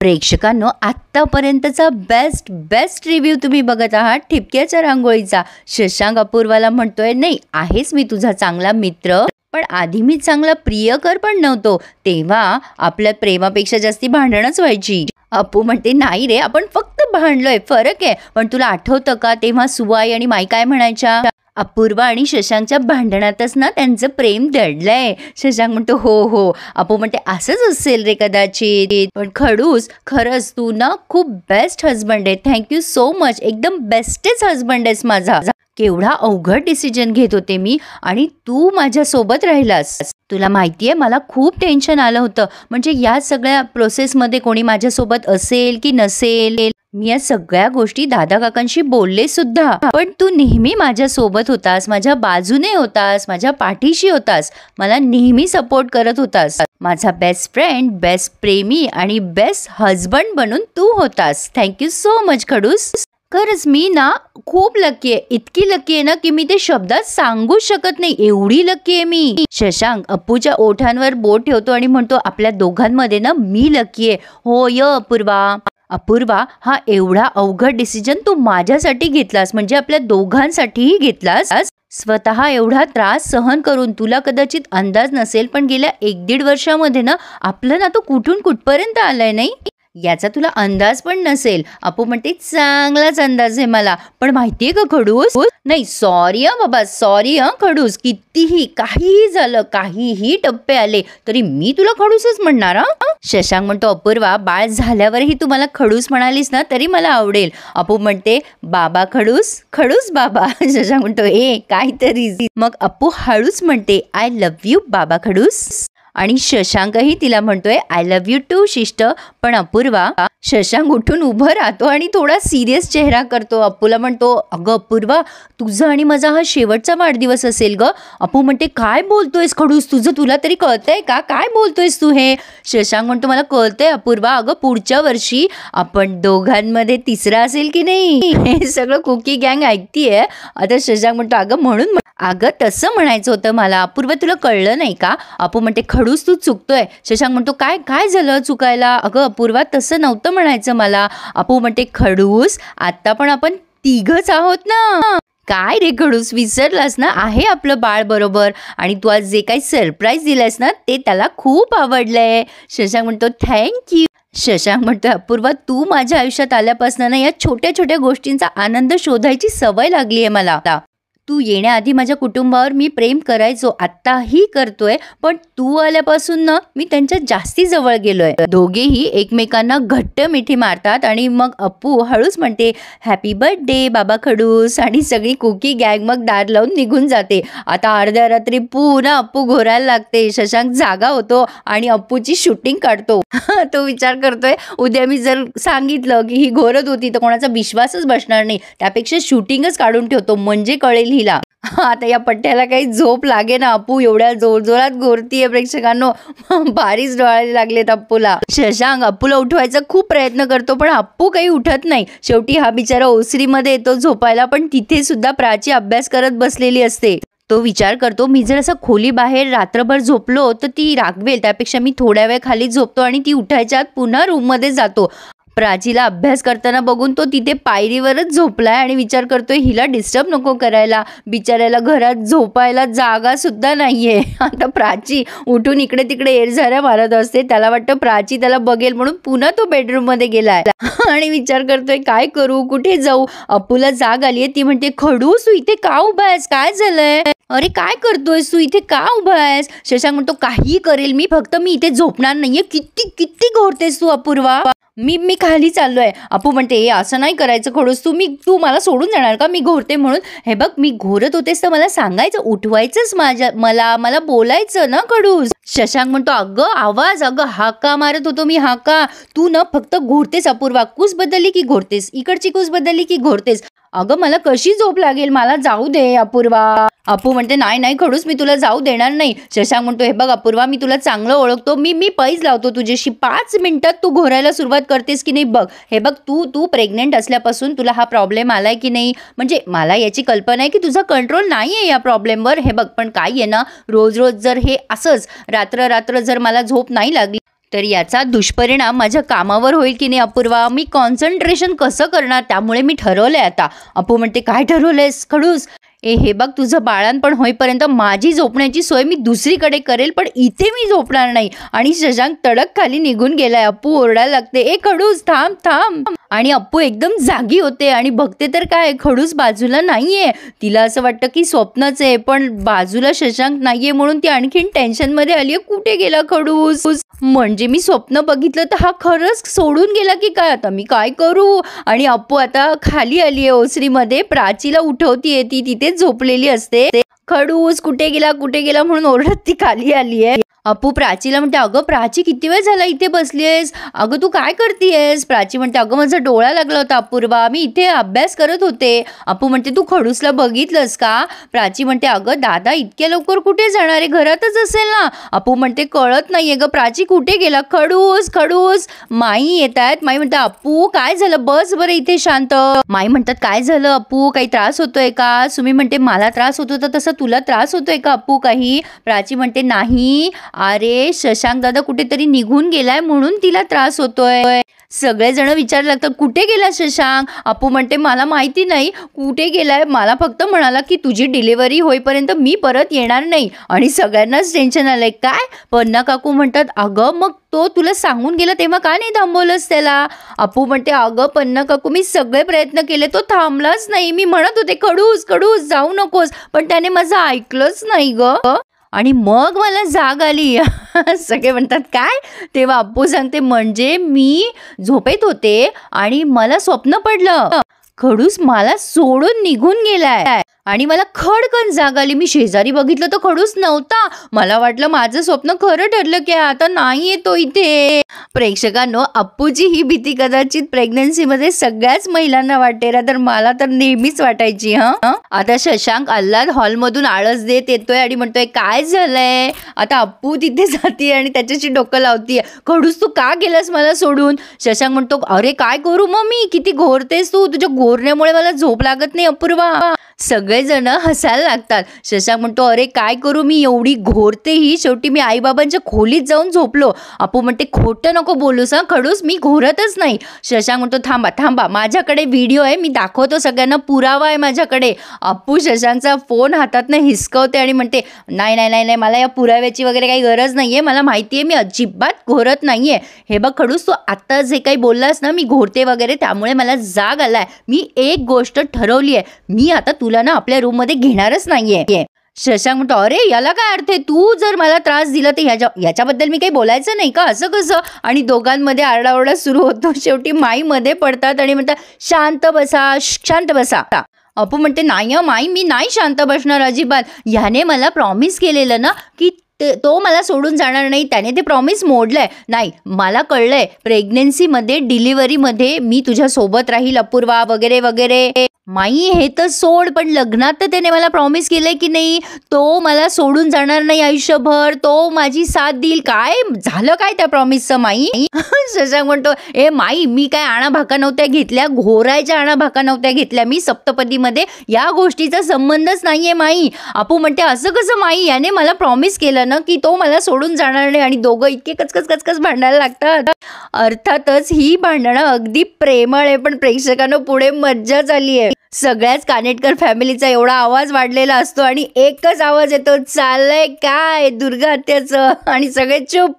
प्रेक्षकांनो, आत्तापर्यंतचा best review तुम्ही बघत आहात ठिपक्याच्या रांगोळीचा. शशांक अपूर्वाला म्हणतोय, नाही आहेस मी तुझा चांगला मित्र, पण आधी मी चांगला प्रियकर पण नव्हतो. तेव्हा आपल्या प्रेमापेक्षा जास्ती भांडणच व्हायची. अपू म्हणते, नाही रे, आपण फक्त भांडलोय, फरक आहे. पण तुला आठवतं का तेव्हा सुवाई आणि माई काय म्हणायच्या? अपूर्वा आणि शशांकच्या भांडणातच ना त्यांचं प्रेम दडलंय. शशांक म्हणतो, हो. अपू म्हणते, असंच असेल रे कदाचित. पण खडूस, खरंच तू ना खूप बेस्ट हजबंड आहे. Thank you so much. एकदम बेस्टेच हजबंड आहेस माझा. केवढा अवघड डिसिजन घेत होते मी आणि तू माझ्या सोबत राहिलास. तुला माहितीये, मला खूप टेन्शन आलं होतं. म्हणजे या सगळ्या प्रोसेसमध्ये कोणी माझ्यासोबत असेल की नसेल. मी या सगळ्या गोष्टी दादा काकांशी बोलले सुद्धा, पण तू नेहमी माझ्या सोबत होतास, माझ्या बाजूने होतास, माझ्या पाठीशी होतास, मला नेहमी सपोर्ट करत होतास. माझा बेस्ट फ्रेंड, बेस्ट प्रेमी आणि बेस्ट हजबंड बनून तू होतास. थँक्यू सो मच खडूस. खरंच मी ना खूप लकी आहे. इतकी लकी आहे ना की मी ते शब्दात सांगू शकत नाही, एवढी लकी आहे मी. शशांक अप्पूच्या ओठांवर बोट ठेवतो आणि म्हणतो, आपल्या दोघांमध्ये ना मी लकी आहे. होय अपूर्वा. अपूर्वा, हा एवढा अवघड डिसिजन तू माझ्यासाठी घेतलास, म्हणजे आपल्या दोघांसाठीही घेतलास. स्वतः एवढा त्रास सहन करून. तुला कदाचित अंदाज नसेल, पण गेल्या 1-1.5 वर्षामध्ये ना आपलं ना तो कुठून कुठपर्यंत आलाय, नाही याचा तुला अंदाज पण नसेल. अपू म्हणते, चांगलाच अंदाज आहे मला. पण माहितीये का खडूस, नाही सॉरी बाबा, सॉरी खडूस. कितीही काहीही झालं, काहीही टप्पे आले तरी मी तुला खडूसच म्हणणार. शशांक म्हणतो, अपूर्वा, बाळ झाल्यावरही तू मला खडूस म्हणालीस ना तरी मला आवडेल. अपू म्हणते, बाबा खडूस, खडूस बाबा. शशांक म्हणतो, काहीतरी. मग अपू हळूच म्हणते, आय लव्ह यू बाबा खडूस. आणि शशांकही तिला म्हणतोय, आय लव्ह यू टू शिष्ट. पण अपूर्वा, शशांक उठून उभं राहतो आणि थोडा सिरियस चेहरा करतो. अपूला म्हणतो, अगं अपूर्वा, तुझं आणि माझा हा शेवटचा वाढदिवस असेल ग. अपू म्हणते, काय बोलतोयस खडूस, तुला तरी कळतंय का, काय बोलतोयस तू हे? शशांक म्हणतो, मला कळतंय अपूर्वा, अगं पुढच्या वर्षी आपण दोघांमध्ये तिसरा असेल की नाही. हे सगळं कुकी गँग ऐकतीये. आता शशांक म्हणतो, अगं म्हणून अगं तसं म्हणायचं होतं मला. अपूर्वा, तुला कळलं नाही का? अपू म्हणते, खडूस तू चुकतोय. शशांक म्हणतो, काय झालं चुकायला? अगं अपूर्वा, तसं नव्हतं म्हणायचं मला. अपू म्हणते, खडूस, आता पण आपण तिघच आहोत ना. काय रे खडूस, विसरलास ना, आहे आपलं बाळ बरोबर. आणि तू आज जे काही सरप्राईज दिलास ना ते त्याला खूप आवडलंय. शशांक म्हणतो, थँक्यू. शशांक म्हणतो, अपूर्वा, तू माझ्या आयुष्यात आल्यापासून ना या छोट्या छोट्या गोष्टींचा आनंद शोधायची सवय लागली आहे मला. तू येण्याआधी माझ्या कुटुंबावर मी प्रेम करायचो, आत्ताही करतोय, पण तू आल्यापासून ना मी त्यांच्या जास्ती जवळ गेलोय. दोघेही एकमेकांना घट्ट मिठी मारतात आणि मग अप्पू हळूच म्हणते, हॅपी बर्थडे बाबा खडूस. आणि सगळी कुकी गँग मग दार लावून निघून जाते. आता अर्ध्या रात्री पुन्हा अप्पू घोरायला लागते. शशांक जागा होतो आणि अप्पूची शूटिंग काढतो. तो विचार करतोय, उद्या मी जर सांगितलं की ही घोरत होती तर कोणाचा विश्वासच बसणार नाही, त्यापेक्षा शूटिंगच काढून ठेवतो म्हणजे कळेल हिला. आता या पट्ट्याला काही झोप लागे ना. अप्पू एवढ्या जोरजोरात घोरतीये प्रेक्षकांनो, भारीच डोळायला लागलेत अप्पूला. शशांक अप्पूला उठवायचा खूप प्रयत्न करतो पण अप्पू काही उठत नाही. शेवटी हा बिचारा ओसरीमध्ये येतो झोपायला, पण तिथे सुद्धा प्राची अभ्यास करत बसलेली असते. तो विचार करतो, मी जर असं खोली बाहेर रात्रभर झोपलो तर ती रागवेल, त्यापेक्षा मी थोड्या वेळ खाली झोपतो आणि ती उठायच्या आत पुन्हा रूममध्ये जातो. प्राचीला अभ्यास करताना बघून तो तिथे पायरीवरच झोपलाय आणि विचार करतोय, हिला डिस्टर्ब नको करायला, बिचाऱ्याला घरात झोपायला जागा सुद्धा नाहीये. आता प्राची उठून इकडे तिकडे एरझाऱ्या मारत असते. त्याला वाटतं प्राची त्याला बघेल म्हणून पुन्हा तो बेडरूम मध्ये गेलाय आणि विचार करतोय, काय करू, कुठे जाऊ. अप्पूला जाग आलीये. ती म्हणते, खडूस, तू इथे का उभा आहेस, काय झालंय? अरे काय करतोयस तू इथे, का उभा आहेस? शशांक म्हणतो, काही करेल मी, फक्त मी इथे झोपणार नाहीये. किती किती घोरतेस तू अपूर्वा, मी खाली चाललोय. अपू म्हणते, असं नाही करायचं खडूस, तू मला सोडून जाणार का मी घोरते म्हणून? हे बघ, मी घोरत होतेस तर मला सांगायचं, उठवायचंच मला बोलायचं ना खडूस. शशांक म्हणतो, अगं आवाज, अगं हाका मारत होतो मी, हाका. तू ना फक्त घोरतेस अपूर्वा. कूस बदलली की घोरतेस, इकडची कूस बदलली की घोरतेस. अगं मला कशी झोप लागेल, मला जाऊ दे अपूर्वा. अपू म्हणते, नाही खडूस, मी तुला जाऊ देणार नाही. शशांक म्हणतो, हे बघ अपूर्वा, मी तुला चांगलं ओळखतो, मी पैज लावतो तुझ्याशी. 5 मिनिटात तू घोरायला सुरुवात करतेस की नाही बघ. हे बघ, तू प्रेग्नेंट असल्यापासून तुला हा प्रॉब्लेम आलाय की नाही, म्हणजे मला याची कल्पना आहे की तुझा कंट्रोल नाही आहे या प्रॉब्लेमवर. हे बघ, पण काय आहे ना, रोज जर हे असंच रात्र जर मला झोप नाही लागली तर याचा दुष्परिणाम माझ्या कामावर होईल की नाही अपूर्वा, मी कॉन्सन्ट्रेशन कसं करणार, त्यामुळे मी ठरवलंय आता. अपू म्हणते काय ठरवलंयस खडूस? हे बघ, तुझं बाळांपण होईपर्यंत माझी झोपण्याची सोय मी दुसरीकडे करेल, पण इथे मी झोपणार नाही. आणि शशांक तडक खाली निघून गेलाय. अप्पू ओरडायला लागते, ए खडूस थांब थांब. आणि अप्पू एकदम जागी होते आणि बघते तर काय, खडूस बाजूला नाहीये. तिला असं वाटतं की स्वप्नच आहे, पण बाजूला शशांक नाहीये म्हणून ती आणखीन टेन्शन मध्ये आली. कुठे गेला खडूस? म्हणजे मी स्वप्न बघितलं तर हा खरंच सोडून गेला की काय? आता मी काय करू? आणि अप्पू आता खाली आली आहे ओसरीमध्ये. प्राचीला उठवतीये, ती तिथेच झोपलेली असते. खडूस कुठे गेला म्हणून ओरडत ती खाली आली आहे. अप्पू प्राचीला म्हणते, अगं प्राची किती वेळ झाला इथे बसलीयस? अगं तू काय करतेयस? प्राची म्हणते, अगं माझा डोळा लागला होता अपूर्वा, मी इथे अभ्यास करत होते. अप्पू म्हणते, तू खडूसला बघितलंस का? प्राची म्हणते, अगं दादा इतक्या लवकर कुठे जाणार आहे, घरातच असेल ना. अप्पू म्हणते, कळत नाहीये ग प्राची, कुठे गेला? खडूस खडूस. माई येत आहेत. माई म्हणते, अप्पू काय झालं, बस बरं इथे शांत. माई म्हणतात, काय झालं अप्पू, काही त्रास होतोय का? सुमी म्हणते, मला त्रास होतो तर तसं तुला त्रास होतोय का अप्पू काही? प्राची म्हणते, नाही, अरे शशांक दादा कुठेतरी निघून गेलाय म्हणून तिला त्रास होतोय. सगळेजण विचारायला लागतात, कुठे गेला शशांक? अप्पू म्हणते, मला माहिती नाही कुठे गेलाय, मला फक्त म्हणाला की तुझी डिलिव्हरी होईपर्यंत मी परत येणार नाही. आणि सगळ्यांनाच टेन्शन आलंय. काय? पन्ना काकू म्हणतात, अगं मग तो तुला सांगून गेला तेव्हा का नाही थांबवलंस त्याला? अप्पू म्हणते, अगं पन्ना काकू मी सगळे प्रयत्न केले, तो थांबलाच नाही. मी म्हणत होते खडूस खडूस जाऊ नकोस, पण त्याने माझं ऐकलंच नाही ग. आणि मग मला जाग आली. सगळे म्हणतात काय? तेव्हा अप्पू सांगते, म्हणजे मी झोपेत होते आणि मला स्वप्न पडलं, खडूस मला सोडून निघून गेलाय. आणि मला खडकन जाग आली. मी शेजारी बघितलं तर खडूस नव्हता. मला वाटलं माझं स्वप्न खरं ठरलं की आता नाही येतो इथे. प्रेक्षकांनो, अप्पूची ही भीती कदाचित प्रेग्नन्सीमध्ये सगळ्याच महिलांना वाटते ना, तर मला तर नेहमीच वाटायची. आता शशांक आल्हाद हॉलमधून आळस देत येतोय आणि म्हणतोय, काय झालंय? आता अप्पू तिथे जाते आणि त्याच्याशी डोकं लावतीये, खडूस तू का गेलास मला सोडून? शशांक म्हणतो, अरे काय करू मग मी, किती घोरतेस तू, तुझ्या घोरण्यामुळे मला झोप लागत नाही अपूर्वा. सगळेजण हसायला लागतात. शशांक म्हणतो, अरे काय करू मी, एवढी घोरतेही, शेवटी मी आईबाबांच्या खोलीत जाऊन झोपलो. अप्पू म्हणते, खोटं नको बोलूस खडूस, मी घोरतच नाही. शशांक म्हणतो, थांबा थांबा, माझ्याकडे व्हिडिओ आहे, मी दाखवतो सगळ्यांना, पुरावा आहे माझ्याकडे. अप्पू शशांकचा फोन हातातनं हिसकवते आणि म्हणते, नाही नाही नाही नाही, मला या पुराव्याची वगैरे काही गरज नाहीये, मला माहिती आहे मी अजिबात घोरत नाहीये. हे बघ खडूस, तू आत्ता जे काही बोललास ना, मी घोरते वगैरे, त्यामुळे मला जाग आलाय. मी एक गोष्ट ठरवली आहे, मी आता तुला ना आपल्या रूम मध्ये घेणारच नाहीये. शशांक म्हणतो, अरे याला काय अर्थ आहे, तू जर मला त्रास दिला तर याच्याबद्दल मी काही बोलायचं नाही का, असं कसं? आणि दोघांमध्ये आरडाओरडा सुरू होतो. शेवटी माई मध्ये पडतात आणि म्हणतात, शांत बसा शांत बसा. अप्पू म्हणते, नाही माई, मी नाही शांत बसणार अजिबात. ह्याने मला प्रॉमिस केलेलं ना की तो मला सोडून जाणार नाही, त्याने ते प्रॉमिस मोडलंय. नाही, मला कळलंय, प्रेग्नेन्सीमध्ये डिलिव्हरीमध्ये मी तुझ्या सोबत राहील अपूर्वा वगैरे वगैरे. माई हे तर सोड, पण लग्नात तर त्याने मला प्रॉमिस केलंय की नाही, तो मला सोडून जाणार नाही आयुष्यभर, तो माझी साथ देईल. काय झालं काय त्या प्रॉमिसचं माई? शशांक म्हणतो, ए माई, मी काय आणाभाका नव्हत्या घेतल्या, घोरायच्या आणाभाका नव्हत्या घेतल्या, मी सप्तपदीमध्ये या गोष्टीचा संबंधच नाहीये माई. अप्पू म्हणते, असं कसं माई, याने मला प्रॉमिस केलं ना की तो मला सोडून जाणार नाही. आणि दोघं इतके कचकच कचकच भांडायला लागतात. अर्थातच ही भांडणं अगदी प्रेमळ आहे, पण प्रेक्षकांना पुढे मज्जा झाली आहे. सगळ्याच कानेटकर फॅमिलीचा एवढा आवाज वाढलेला असतो आणि एकच आवाज येतो, चाललंय काय दुर्गा आत्याचं. आणि सगळे चुप.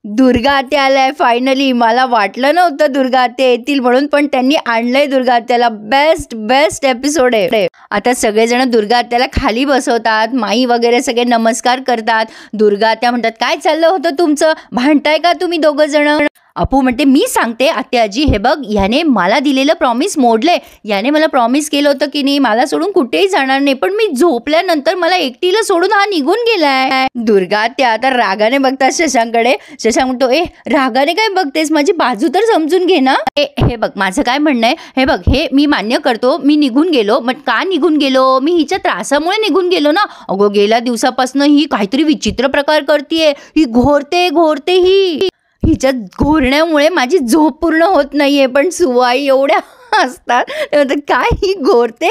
दुर्गा आत्या आलाय फायनली. मला वाटलं नव्हतं दुर्गा आत्या येतील म्हणून, पण त्यांनी आणलंय दुर्गा आत्याला. बेस्ट एपिसोड आहे. आता सगळेजण दुर्गा आत्याला खाली बसवतात, माई वगैरे सगळे नमस्कार करतात. दुर्गा आत्या म्हणतात, काय चाललं होतं तुमचं, भांडताय का तुम्ही दोघं जण? अप्पू म्हणते, मी सांगते आत्याजी, हे बघ, याने मला दिलेलं प्रॉमिस मोडलंय. याने मला प्रॉमिस केलं होतं की नाही मला सोडून कुठेही जाणार नाही, पण मी झोपल्यानंतर मला एकटीला सोडून हा निघून गेलाय. दुर्गा आत्या आता रागाने बघतात शशांककडे. शशांक म्हणतो, ए रागाने काय बघतेस, माझी बाजू तर समजून घे ना. हे बघ, माझं काय म्हणणं आहे, हे बघ, हे मी मान्य करतो, मी निघून गेलो. मग का निघून गेलो? मी हिच्या त्रासामुळे निघून गेलो ना. अगो, गेल्या दिवसापासून ही काहीतरी विचित्र प्रकार करतीये, ही घोरते ही. हिच्या घोरण्यामुळे माझी झोप पूर्ण होत नाहीये. पण सुवाई एवढ्या असतात, काय ही घोरते?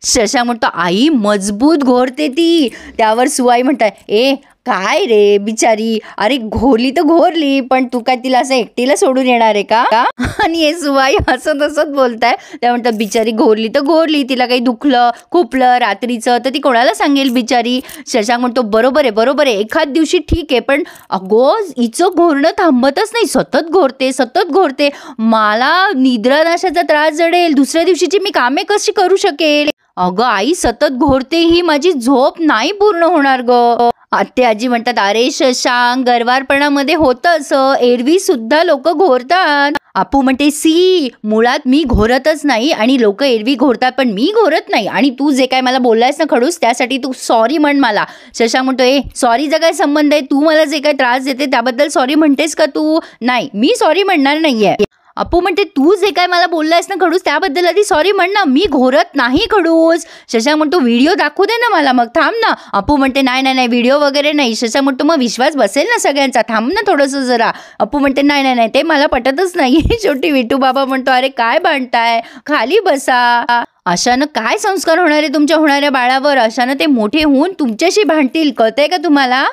शशांक म्हणतो, आई मजबूत घोरते ती. त्यावर सुवाई म्हणतात, ए काय रे बिचारी, अरे घोरली तर घोरली, पण तू काय तिला असं एकटीला सोडून येणार आहे का? आणि हे सुवाई हसत हसत बोलताय. त्या म्हणतात बिचारी घोरली तर घोरली, तिला काही दुखलं खुपलं रात्रीचं तर ती कोणाला सांगेल बिचारी. शशांक म्हणतो बरोबर आहे, एखाद दिवशी ठीक आहे, पण अगो हिचं घोरणं थांबतच नाही, सतत घोरते. मला निद्रानाशाचा त्रास जडेल, दुसऱ्या दिवशीची मी कामे कशी करू शकेल? अगं आई सतत घोरते ही, माझी झोप नाही पूर्ण होणार ग. आत्ते आजी म्हणतात अरे शशांक, गरवारपणामध्ये होतं असं, एरवी सुद्धा लोक घोरतात. आपू म्हणते सी, मुळात मी घोरतच नाही आणि लोक एरवी घोरतात पण मी घोरत नाही. आणि तू जे काय मला बोललायस ना खडूस, त्यासाठी तू सॉरी म्हण मला. शशांक म्हणतो सॉरीचा काय संबंध आहे, तू मला जे काय त्रास देते त्याबद्दल सॉरी म्हणतेस का तू? नाही, मी सॉरी म्हणणार नाहीये. अपू म्हणते तू जे काय मला बोललायस ना खडूस त्याबद्दल आधी सॉरी म्हण ना, मी घोरत नाही खडूस. शशांक म्हणतो व्हिडिओ दाखवू दे ना मला, मग थांब ना. अपू म्हणते नाही व्हिडिओ वगैरे नाही. शशांक म्हणतो मग विश्वास बसेल ना सगळ्यांचा, थांब ना थोडंसं जरा. अपू म्हणते नाही ते मला पटतच नाही. शेवटी विठू बाबा म्हणतो अरे काय भांडताय, खाली बसा. अशानं काय संस्कार होणार आहे तुमच्या होणाऱ्या बाळावर? अशानं ते मोठे होऊन तुमच्याशी भांडतील, कळतंय का तुम्हाला?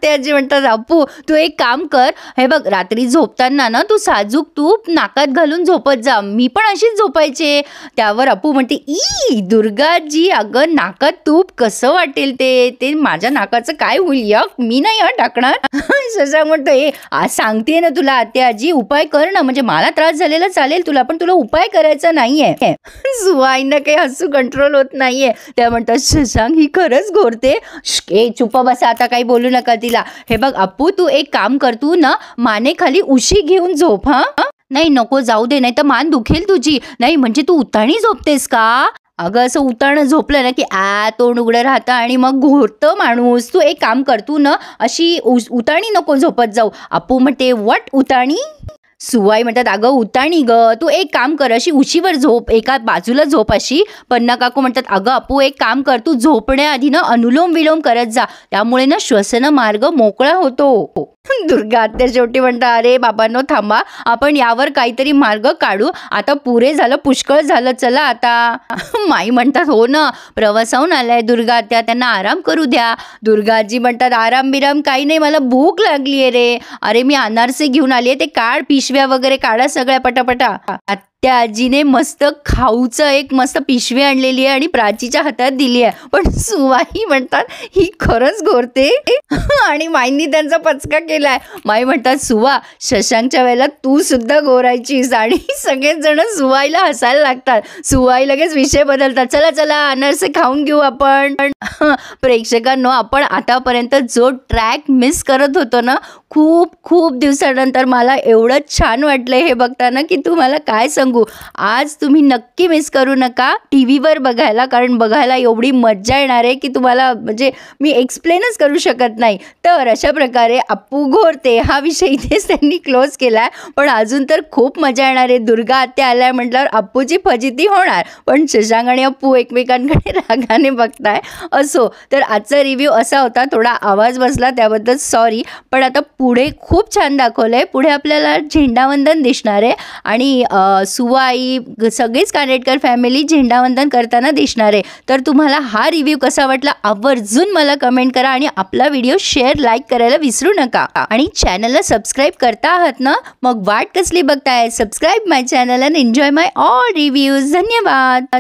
ते आजी म्हणतात अपू तू एक काम कर, हे बघ रात्री झोपताना ना तू साजूक तूप नाकात घालून झोपत जा, मी पण अशीच झोपायचे. त्यावर अपू म्हणते ई दुर्गाजी, अगं नाकात तूप कसं वाटेल ते माझ्या नाकाचं काय होईल, यक मी नाही टाकणार. शशांक म्हणतो सांगते ना तुला आत्या आजी, उपाय कर ना, म्हणजे मला त्रास झालेला चालेल तुला, पण तुला उपाय करायचा नाहीये. सुवाईंना काही हसू कंट्रोल होत नाहीये. त्या म्हणतात शशांक ही खरंच घोरते, चुप बसा आता, काही बोलू नका तिला. हे बघ अप्पू तू एक काम कर, तू ना माने खाली उशी घेऊन झोप. नाही नको जाऊ दे, नाही तर मान दुखेल तुझी. नाही म्हणजे तू उताणी झोपतेस का? अगं असं उताणं झोपलं ना की तोंड उघडं राहतं आणि मग घोरतं माणूस. तू एक काम कर, तू ना अशी उताणी नको झोपत जाऊ. अप्पू म्हणते वट उताणी? सुवाई म्हणतात अगं उताणी ग, तू एक काम कर अशी उशीवर झोप, एका बाजूला झोप अशी. पन्ना काकू म्हणतात अगं अपू एक काम कर, तू झोपण्याआधी ना अनुलोम विलोम करत जा, त्यामुळे ना श्वसन मार्ग मोकळा होतो. दुर्गा आत्या शेवटी म्हणतात अरे बाबांनो थांबा, आपण यावर काहीतरी मार्ग काढू, आता पुरे झालं, पुष्कळ झालं, चला आता. माई म्हणतात हो ना, प्रवासाहून आलाय दुर्गा आत्या, त्यांना आराम करू द्या. दुर्गाजी म्हणतात आराम बिराम काही नाही, मला भूक लागली आहे रे. अरे मी अनारसे घेऊन आली आहे, ते काढ पिशव्या वगैरे काढा सगळ्या पटापटा. त्या आजीने मस्त खाऊचं एक मस्त पिशवी आणलेली आहे आणि प्राचीच्या हातात दिली आहे. पण सुवाई म्हणतात ही खरंच घोरते. आणि माईंनी त्यांचा पचका केलाय. माई म्हणतात सुवा शशांकच्या वेळेला तू सुद्धा घोरायचीस. आणि सगळेच जण सुवाईला हसायला लागतात. सुवाई लगेच विषय बदलतात, चला अनारसे खाऊन घेऊ आपण. प्रेक्षकांनो आपण आतापर्यंत जो ट्रॅक मिस करत होतो ना, खूप दिवसानंतर मला एवढं छान वाटलं हे बघताना की तुम्हाला काय सांगू. आज तुम्ही नक्की मिस करू नका टीव्हीवर बघायला, कारण बघायला एवढी मज्जा येणार आहे की तुम्हाला म्हणजे मी एक्सप्लेनच करू शकत नाही. तर अशा प्रकारे अप्पू घोरते हा विषय इथेच त्यांनी क्लोज केलाय. पण अजून तर खूप मजा येणार आहे. दुर्गा आत्या आल्या म्हटल्यावर अप्पूची फजिती होणार, पण शशांक आणि अप्पू एकमेकांकडे रागाने बघताय. असो तर आजचा रिव्ह्यू असा होता, थोडा आवाज बसला त्याबद्दल सॉरी. पण आता पुढे खूप छान दाखवलंय. पुढे आपल्याला झेंडावंदन दिसणार आहे आणि सुवाई सगळीच कानेटकर फॅमिली झेंडावंदन करताना दिसणार आहे. तर तुम्हाला हा रिव्ह्यू कसा वाटला आवर्जून मला कमेंट करा आणि आपला व्हिडिओ शेअर लाईक करायला विसरू नका. आणि चॅनलला सबस्क्राईब करता आहात ना, मग वाट कसली बघताय, subscribe my channel and enjoy my all reviews. धन्यवाद.